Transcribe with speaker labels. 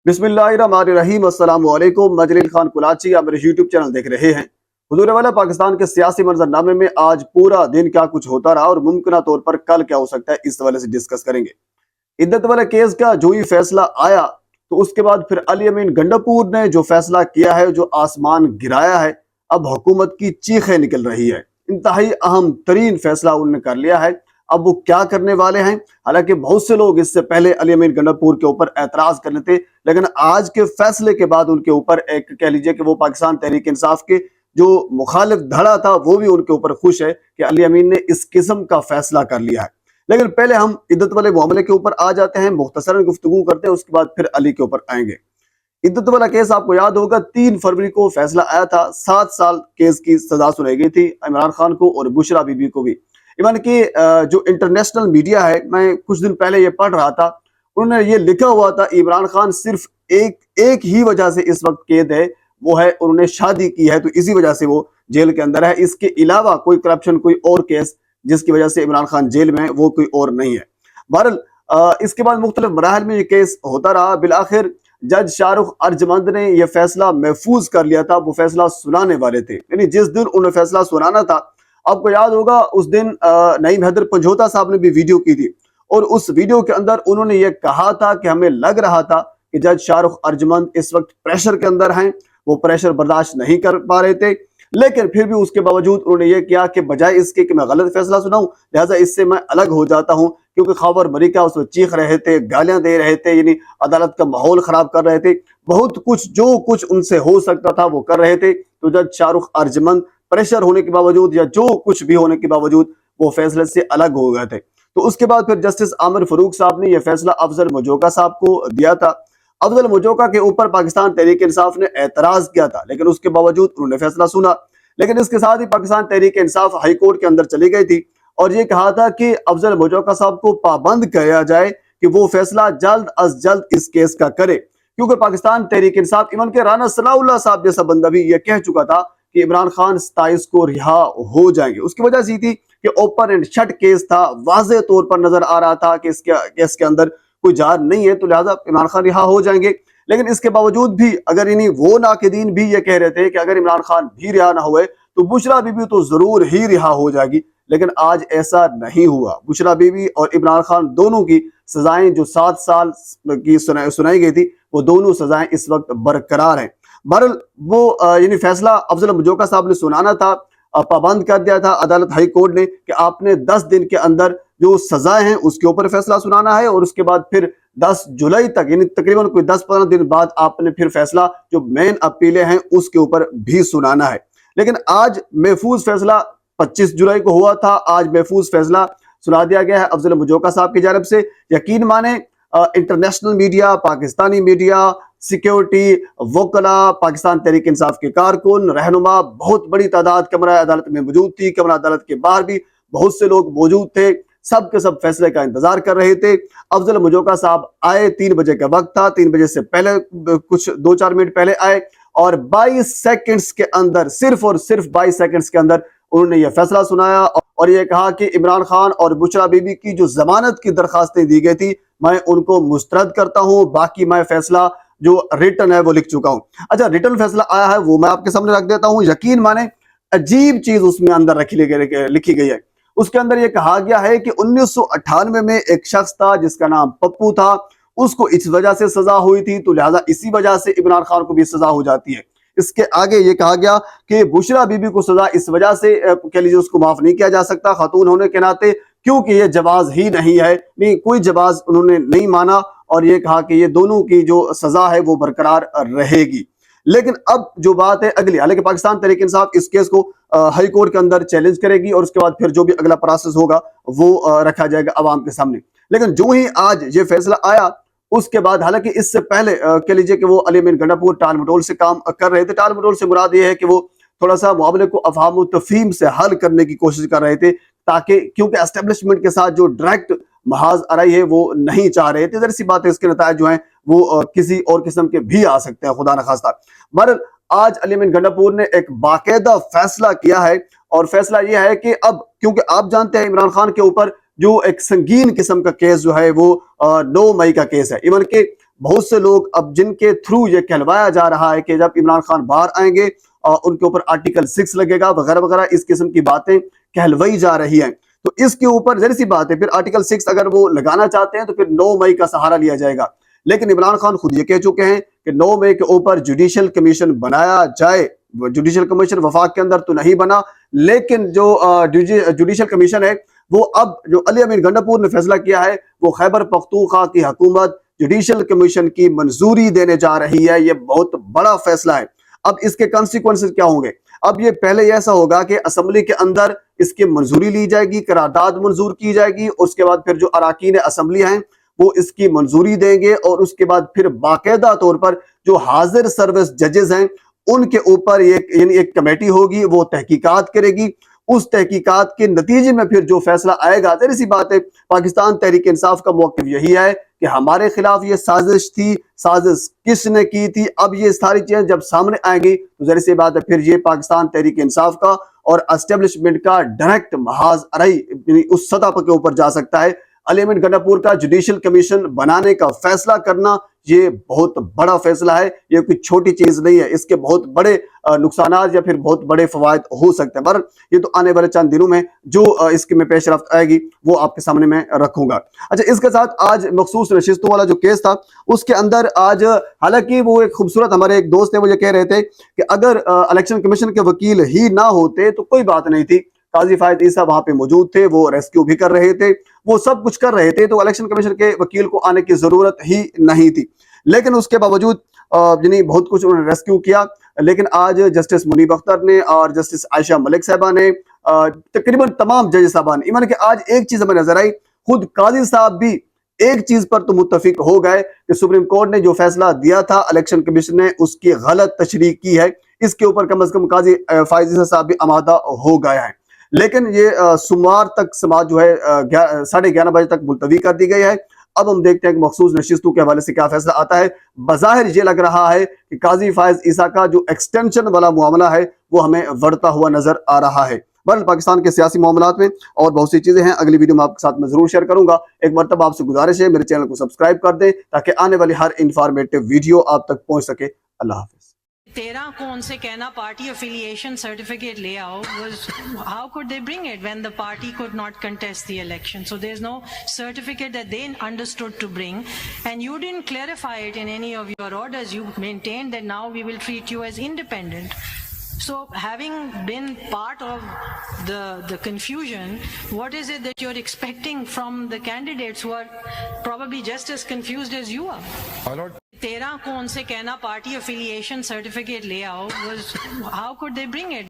Speaker 1: बिस्मिल्लाहिर्रहमानिर्रहीम। अस्सलाम वालेकुम। मैं जलील खान कुलाची, आप मेरे यूट्यूब चैनल देख रहे हैं। हुजूर वाला पाकिस्तान के सियासी मंजरनामे में आज पूरा दिन क्या कुछ होता रहा और मुमकिन तौर पर कल क्या हो सकता है, इस हवाले से डिस्कस करेंगे। इद्दत वाले केस का जो ही फैसला आया तो उसके बाद फिर अली अमीन गंडापुर ने जो फैसला किया है, जो आसमान गिराया है, अब हुकूमत की चीखें निकल रही है। इंतहाई अहम तरीन फैसला उन्होंने कर लिया है। अब वो क्या करने वाले हैं? हालांकि बहुत से लोग इससे पहले अली अमीन गंडापुर के ऊपर एतराज कर लेते, लेकिन आज के फैसले के बाद उनके ऊपर एक कह लीजिए कि वो पाकिस्तान तहरीक इंसाफ के जो मुखालिफ धड़ा था वो भी उनके ऊपर खुश है कि अली अमीन ने इस किस्म का फैसला कर लिया है। लेकिन पहले हम इद्दत वाले मामले के ऊपर आ जाते हैं, मुख्तसरन गुफ्तगू करते हैं, उसके बाद फिर अली के ऊपर आएंगे। इद्दत वाला केस आपको याद होगा, 3 फरवरी को फैसला आया था। 7 साल केस की सजा सुनाई गई थी इमरान खान को और बुशरा बीबी को भी। इवन कि जो इंटरनेशनल मीडिया है, मैं कुछ दिन पहले ये पढ़ रहा था, उन्होंने ये लिखा हुआ था इमरान खान सिर्फ एक ही वजह से इस वक्त कैद है, वो है उन्होंने शादी की है, तो इसी वजह से वो जेल के अंदर है। इसके अलावा कोई करप्शन, कोई और केस जिसकी वजह से इमरान खान जेल में है, वो कोई और नहीं है। बहरहाल इसके बाद मुख्तलिफ मराहल में ये केस होता रहा। बिलाखिर जज शाहरुख अर्जमंद ने यह फैसला महफूज कर लिया था। वो फैसला सुनाने वाले थे, यानी जिस दिन उन्हें फैसला सुनाना था, आपको याद होगा उस दिन नईम हैदर पंजोता साहब ने भी वीडियो की थी और उस वीडियो के अंदर उन्होंने ये कहा था कि हमें लग रहा था कि जज शाहरुख अर्जमंद इस वक्त प्रेशर के अंदर हैं, वो प्रेशर बर्दाश्त नहीं कर पा रहे थे, लेकिन फिर भी उसके बावजूद उन्होंने ये किया कि बजाय इसके कि मैं गलत फैसला सुनाऊं, लिहाजा इससे मैं अलग हो जाता हूं, क्योंकि खबर मरीका उसमें चीख रहे थे, गालियां दे रहे थे, यानी अदालत का माहौल खराब कर रहे थे, बहुत कुछ जो कुछ उनसे हो सकता था वो कर रहे थे। तो जज शाहरुख अर्जमंद प्रेशर होने के बावजूद या जो कुछ भी होने के बावजूद वो फैसले से अलग हो गए थे। तो उसके बाद फिर जस्टिस आमिर फरूक साहब ने यह फैसला अफजल मजोका साहब को दिया था। अफजल मजोका के ऊपर पाकिस्तान तहरीक इंसाफ ने एतराज किया था, लेकिन उसके बावजूद उन्होंने फैसला सुना। लेकिन इसके साथ ही पाकिस्तान तहरीक इंसाफ हाई कोर्ट के अंदर चली गई थी और ये कहा था कि अफजल मजोका साहब को पाबंद किया जाए कि वो फैसला जल्द अज जल्द इस केस का करे, क्योंकि पाकिस्तान तहरीक इंसाफ, इवन के राना सनाउल्लाह साहब जैसा बंदा भी ये कह चुका था कि इमरान खान 27 को रिहा हो जाएंगे। उसकी वजह सी थी कि ओपन एंड शट केस था, वाज़े तौर पर नजर आ रहा था कि इसके केस के अंदर कोई जार नहीं है, तो लिहाजा इमरान खान रिहा हो जाएंगे। लेकिन इसके बावजूद भी अगर इन्हीं वो नाकिदीन भी ये कह रहे थे कि अगर इमरान खान भी रिहा ना हुए तो बुशरा बीबी तो जरूर ही रिहा हो जाएगी, लेकिन आज ऐसा नहीं हुआ। बुशरा बीबी और इमरान खान दोनों की सजाएं जो 7 साल की सुनाई गई थी, वो दोनों सजाएं इस वक्त बरकरार हैं। बहरहाल वो यानी फैसला अफजल मजोका साहब ने सुनाना था, पाबंद कर दिया था अदालत हाई कोर्ट ने कि आपने 10 दिन के अंदर जो सजाएं हैं उसके ऊपर फैसला सुनाना है और उसके बाद फिर 10 जुलाई तक, यानी तकरीबन कोई 10-15 दिन बाद आपने फिर फैसला जो मेन अपीलें हैं उसके ऊपर भी सुनाना है। लेकिन आज महफूज फैसला 25 जुलाई को हुआ था। आज महफूज फैसला सुना दिया गया है अफजल मजोका साहब की जानिब से। यकीन माने international media, Pakistani media, security, वकला, पाकिस्तान तहरीक इंसाफ के कारकुन, रहनुमा, बहुत बड़ी तादाद कमरा अदालत में मौजूद थी। कमरा अदालत के बाहर भी बहुत से लोग मौजूद थे, सब के सब फैसले का इंतजार कर रहे थे। अफजल मजोका साहब आए, 3 बजे का वक्त था, 3 बजे से पहले कुछ 2-4 मिनट पहले आए और 22 सेकंड्स के अंदर, सिर्फ और सिर्फ 22 सेकंड्स के अंदर उन्होंने यह फैसला सुनाया और यह कहा कि इमरान खान और बुशरा बीबी की जो जमानत की दरखास्तें दी गई थी, मैं उनको मुस्तरद करता हूं, बाकी मैं फैसला जो रिटर्न है वो लिख चुका हूं। अच्छा, रिटर्न फैसला आया है वो मैं आपके सामने रख देता हूं। यकीन माने अजीब चीज उसमें अंदर लिखी गई है। उसके अंदर यह कहा गया है कि 1998 में एक शख्स था जिसका नाम पप्पू था, उसको इस वजह से सजा हुई थी, तो लिहाजा इसी वजह से इमरान खान को भी सजा हो जाती है। इसके आगे ये कहा गया कि बुशरा बीबी को सजा इस वजह से कह लीजिए उसको माफ नहीं किया जा सकता खातून होने के नाते, क्योंकि ये जवाज ही नहीं है, नहीं कोई जवाज उन्होंने नहीं माना और ये कहा कि ये दोनों की जो सजा है वो बरकरार रहेगी। लेकिन अब जो बात है अगली, हालांकि पाकिस्तान तहरीक इंसाफ इस केस को हाई कोर्ट के अंदर चैलेंज करेगी और उसके बाद फिर जो भी अगला प्रोसेस होगा वो रखा जाएगा अवाम के सामने। लेकिन जो ही आज ये फैसला आया उसके बाद, हालांकि इससे पहले कह लीजिए कि वो अली अमीन गंडापुर टाल मटोल से काम कर रहे थे। टाल मटोल से मुराद ये है कि वो थोड़ा सा मामले को अफहाम व तफहीम से हल करने की कोशिश कर रहे थे, ताकि क्योंकि एस्टेब्लिशमेंट के साथ जो डायरेक्ट महाज आरई है वो नहीं चाह रहे थे। सी बात है, इसके नतायज जो हैं वो किसी और किस्म के भी आ सकते हैं, खुदा न खास्ता। मगर आज अली अमीन गंडापुर ने एक बाकायदा फैसला किया है और फैसला यह है कि अब, क्योंकि आप जानते हैं इमरान खान के ऊपर जो एक संगीन किस्म का केस जो है वो 9 मई का केस है। इवन के बहुत से लोग अब जिनके थ्रू ये कहलवाया जा रहा है कि जब इमरान खान बाहर आएंगे उनके ऊपर आर्टिकल 6 लगेगा वगैरह वगैरह, इस किस्म की बातें कहलवाई जा रही हैं। तो इसके ऊपर जरी सी बात है, फिर आर्टिकल 6 अगर वो लगाना चाहते हैं तो फिर 9 मई का सहारा लिया जाएगा। लेकिन इमरान खान खुद ये कह चुके हैं कि 9 मई के ऊपर जुडिशल कमीशन बनाया जाए। जुडिशल कमीशन वफाक के अंदर तो नहीं बना, लेकिन जो जुडिशल कमीशन है वो अब जो अली अमीन गंडापुर ने फैसला किया है वो खैबर पख्तूनख्वा की हुकूमत जुडिशल कमीशन की मंजूरी देने जा रही है। ये बहुत बड़ा फैसला है। अब इसके कॉन्सिक्वेंसेस क्या होंगे? अब ये पहले ऐसा होगा कि असेंबली के अंदर इसकी मंजूरी ली जाएगी, करारदाद मंजूर की जाएगी, उसके बाद फिर जो अराकीन असेंबली हैं वो इसकी मंजूरी देंगे और उसके बाद फिर बाकायदा तौर पर जो हाजिर सर्विस जजेस हैं उनके ऊपर यानी एक कमेटी होगी, वो तहकीकात करेगी। उस तहकीकात के नतीजे में फिर जो फैसला आएगा, जरी सी बात है, पाकिस्तान तहरीक इंसाफ का मौक़िफ़ यही है कि हमारे खिलाफ ये साजिश थी, साजिश किसने की थी। अब ये सारी चीजें जब सामने आएंगी तो जरी सी बात है, फिर ये पाकिस्तान तहरीक इंसाफ का और एस्टेब्लिशमेंट का डायरेक्ट महाज अरई उस सतह के ऊपर जा सकता है। अली अमीन गंडापुर का जुडिशल कमीशन बनाने का फैसला करना ये बहुत बड़ा फैसला है, ये कोई छोटी चीज नहीं है। इसके बहुत बड़े नुकसानात या फिर बहुत बड़े फवायद हो सकते हैं, पर ये तो आने वाले चंद दिनों में जो इसकी में पेशरफ्त आएगी वो आपके सामने मैं रखूंगा। अच्छा, इसके साथ आज मखसूस नशिस्तों वाला जो केस था उसके अंदर आज हालांकि वो एक खूबसूरत हमारे एक दोस्त है, वो ये कह रहे थे कि अगर इलेक्शन कमीशन के वकील ही ना होते तो कोई बात नहीं थी। काजी फायद ईसा वहां पे मौजूद थे, वो रेस्क्यू भी कर रहे थे, वो सब कुछ कर रहे थे, तो इलेक्शन कमीशन के वकील को आने की जरूरत ही नहीं थी। लेकिन उसके बावजूद बहुत कुछ उन्होंने रेस्क्यू किया। लेकिन आज जस्टिस मुनीब अख्तर ने और जस्टिस आयशा मलिक साहबा ने, तकरीबन तमाम जज साहबान, इवन के आज एक चीज हमें नजर आई, खुद काजी साहब भी एक चीज पर तो मुत्तफिक हो गए कि सुप्रीम कोर्ट ने जो फैसला दिया था इलेक्शन कमीशन ने उसकी गलत तशरीह की है। इसके ऊपर कम से कम काजी फायद ईसा साहब भी आमादा हो गया है। लेकिन ये सोमवार तक समाज जो है 11:30 बजे तक मुलतवी कर दी गई है। अब हम देखते हैं कि मखसूस नशिस्तों के हवाले से क्या फैसला आता है। बज़ाहिर ये लग रहा है कि काजी फायज ईसा का जो एक्सटेंशन वाला मामला है वो हमें बढ़ता हुआ नजर आ रहा है। बहरहाल पाकिस्तान के सियासी मामलात में और बहुत सी चीजें हैं, अगली वीडियो में आपके साथ में जरूर शेयर करूंगा। एक मरतबा आपसे गुजारिश है मेरे चैनल को सब्सक्राइब कर दें ताकि आने वाली हर इंफॉर्मेटिव वीडियो आप तक पहुंच सके। अल्लाह हाफिज।
Speaker 2: 13 को उनसे कहना पार्टी अफिलिएशन सर्टिफिकेट ले आओ, how could they bring it when the party could not contest the election? So there's no certificate that they understood to bring, and you didn't clarify it in any of your orders. You maintained that now we will treat you as independent. So having been part of the confusion, what is it that you're expecting from the candidates who are probably just as confused as you are? My lord. 13 को उनसे कहना party affiliation certificate ले आओ, how could they bring it?